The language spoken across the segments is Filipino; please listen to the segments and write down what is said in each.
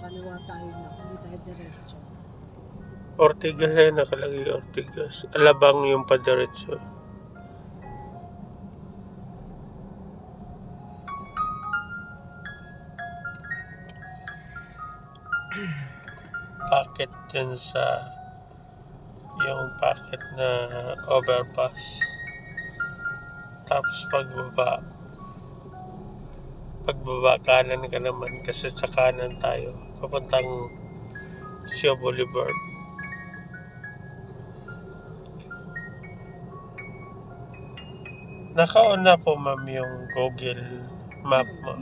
Kaliwa tayo na, hindi tayo diretso. Ortigas ay nakalagay Ortigas. Alabang yung padiretso. Packet dyan sa yung packet na overpass. Tapos pagbaba kanan ka naman kasi sa kanan tayo papuntang Sio Boulevard. Naka-on na po ma'am yung Google Map mo.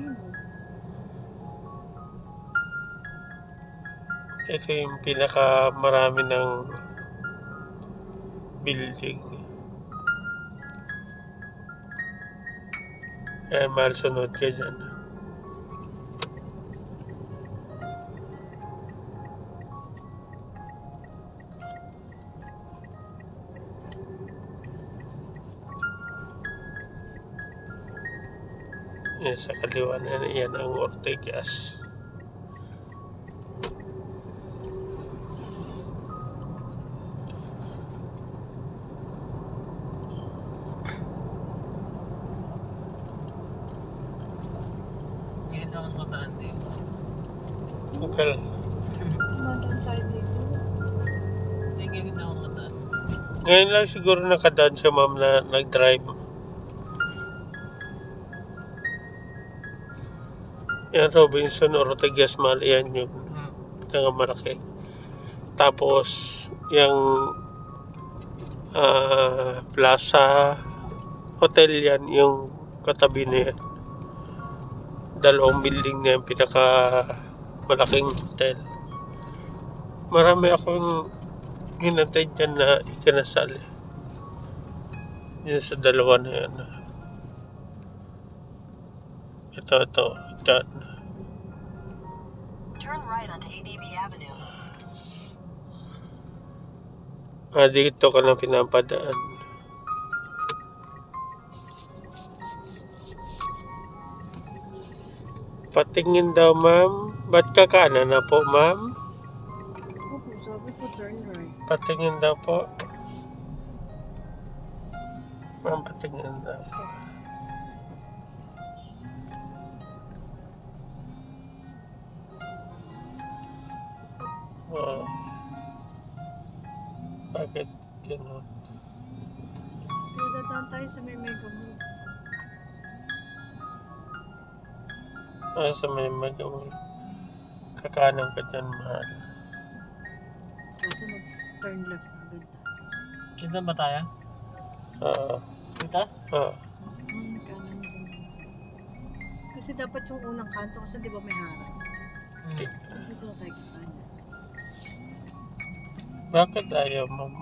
Ito yung pinaka marami ng building. Kaya mahal sunod ka dyan. Yan sa kaliwa na yan ang Ortigas. Ngayon lang ang mataan dito. Okay. Tumadaan tayo dito. Hindi, ngayon lang ang mataan. Ngayon lang siguro nakadaan siya ma'am na nag-drive. Yan Robinson Ortigas Mall, yan yung malaki. Tapos yung Plaza Hotel yan, yung katabi na yan. Dalawang building na yung pinaka malaking hotel. Marami akong hinantay dyan na ikinasal. Yan sa dalawa na yan. Ito, dyan. Turn right onto ADB Avenue. Dito ka lang pinapadaan. Patingin daw ma'am. Ba't ka kanan na po ma'am? Opo, sabi ko turn right. Patingin daw po. Ma'am, patingin daw. Wow. Bakit gano'n? Pinadadaan tayo sa may Mega Mall. Sa may magawin. Kakanan ka dyan, mahal. Kaso nag-turn left na agad tayo. Kita ba tayo? Kita? Kanan din. Kasi dapat yung unang kanto kasi di ba may harang. So dito na tayo kanan. Bakit ayaw, ma'am?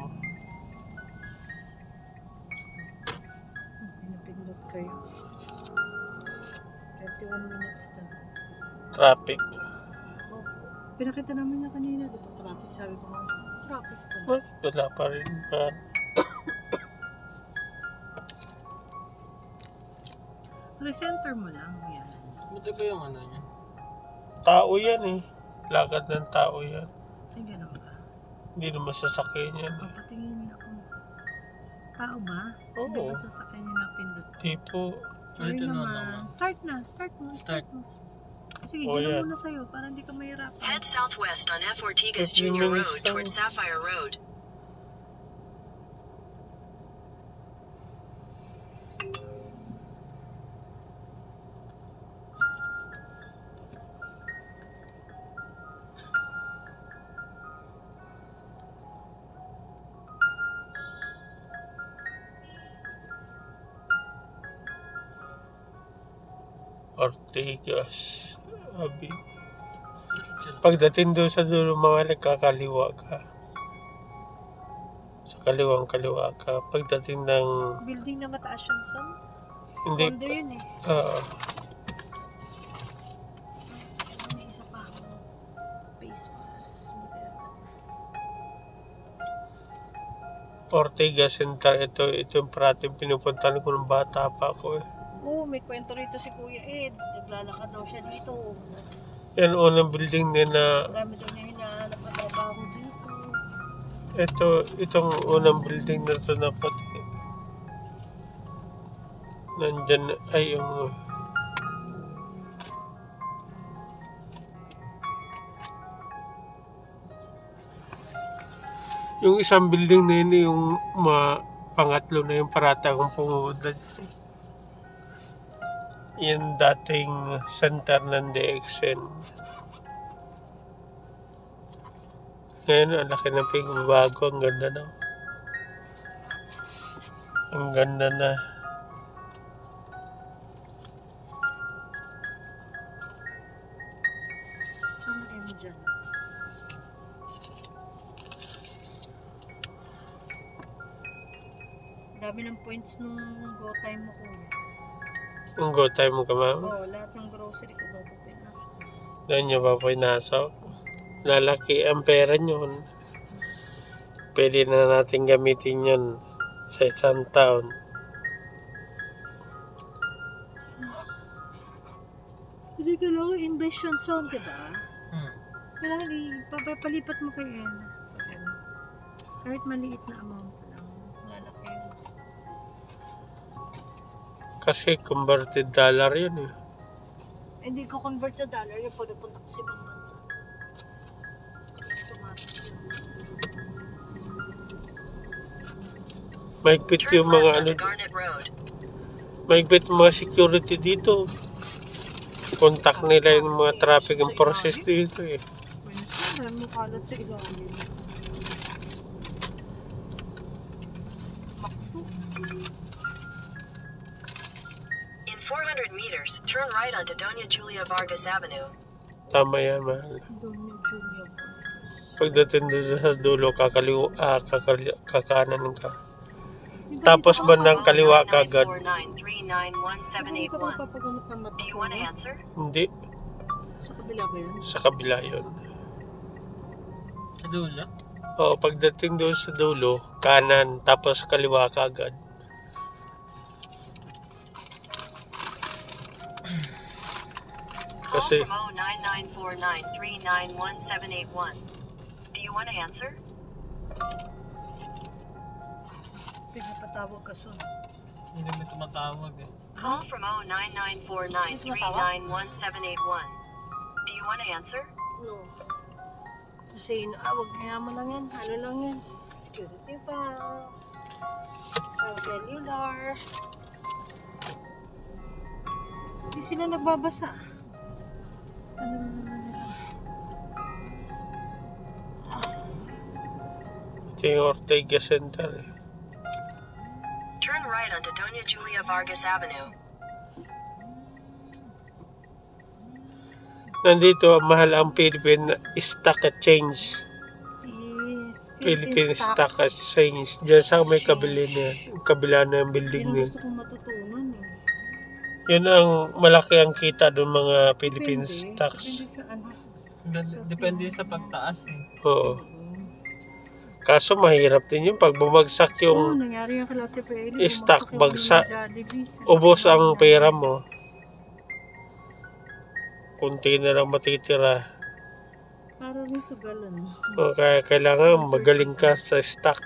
Pinapindot kayo. 31 minutes na. Traffic. Opo. Pinakita namin na kanina, di ba traffic? Sabi ko nga, traffic pa na. Wala pa rin, mahal. Recenter mo lang, yan. Buti ba yung ano niya? Tao yan eh. Lakad ng tao yan. Ay, ganun ba? Hindi naman sasakyan yan. Papatingin ako. Tao ba? Oo. Hindi ba sasakyan yung napindot ko? Tipo, Sorry Ulitin mo naman. naman. Start na. Start mo. Start. mo. Sige, Oh, dyan yan. muna sa'yo para hindi ka mahirapan. Head southwest on F. Ortigas 15 Jr. minutes Road lang. towards Sapphire Road. Ortigas. Abi. Pagdating doon sa dulo, mga nagkakaliwa ka. Sa kaliwang-kaliwa ka. Pagdating ng... Building na mataas yun, son? Hindi. Condo yun eh. May isa pa ako. Face mask. Buti naman. Ortigas Center. Ito yung parating pinupuntahan ko ng bata pa ako eh. Oo, may kwento rito si Kuya Ed. Naglalakad daw siya dito. Yan unang building din na Marami daw niya hinahanap na trabaho dito. itong unang building na to na puti. Nandyan ay yung isang building na yun yung pangatlo na yung parata kong pumunta. Yung dating center ng DXN. Ngayon, ang laki ng pigbabago. Ang ganda na. Ang ganda na. Saan lagay mo dyan? Dami ng points nung go time mo ko. Ang go time mo ka, ma'am. Oo, lahat ng grocery ko doon ko pinasok. Doon niyo pa po inasok. Lalaki ang pera nyo. Pwede na natin gamitin yun sa isang taon. Hindi ka lang invest yun son, diba? Hmm. Kailangan ipapalipat mo kay Ena. Pag ano, kahit maliit na amount lang. Lalaki yun. Kasi converted dollar yun eh. Hindi ko convert sa dollar yung pag nagpunta ko sa ibang bansa. Automatic yun. Mahigpit Turn yung mga left ano, onto Garnet Road. mahigpit yung mga security dito. Contact nila yung mga traffic enforcers dito eh. Minsan, mo kalat sa ilalim. Makto. In 400 meters, turn right onto Doña Julia Vargas Avenue. Tama yan, mahal. Doon yung Julia Vargas. Pagdating doon sa dulo, kakanan ka. Tapos bandang kaliwa ka agad. 949391781. Hindi ka mapapagamot ng mata Do you ko, want to no? answer? Hindi. Sa kabila ba yun? Sa kabila yun. Sa dulo? Oo, pagdating doon sa dulo, kanan, tapos kaliwa ka agad. Call Kasi- from 099493911781. Do you want to answer? Pinapatawag ka son. Hindi mo tumatawag eh. Call from 099493911781. Do you want to answer? No. Kasi wag kaya mo lang yan. Ano lang yan? Security pa. Sa cellular. Hindi sila nagbabasa. Ano naman nila? Ito yung Ortega Center eh. Turn right onto Doña Julia Vargas Avenue. Nandito, mahal ang Philippine Stock Exchange. Philippine Stock Stocks. Exchange. Diyan sa may kabila na yan. Kabila na yung building Yan na ang yun. gusto kong matutunan eh. Yun ang malaki ang kita doon mga Philippine Depende. stocks. Depende sa ano. Depende sa pagtaas eh. Oo. Kaso mahirap din yun pag bumagsak Oo, yung nangyari yung kala TPL. stock bagsak. Jollibee. ubos ang pera mo. Kunti na lang matitira. Para rin sa galan. O kaya kailangan magaling ka sa stock.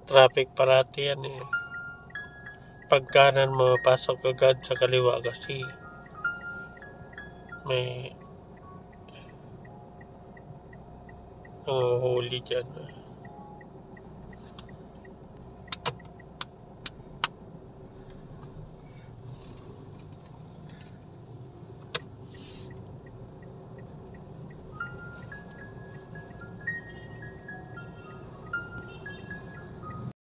Traffic parati yan eh. Pagkanan mo, pasok agad sa kaliwa kasi may huli dyan.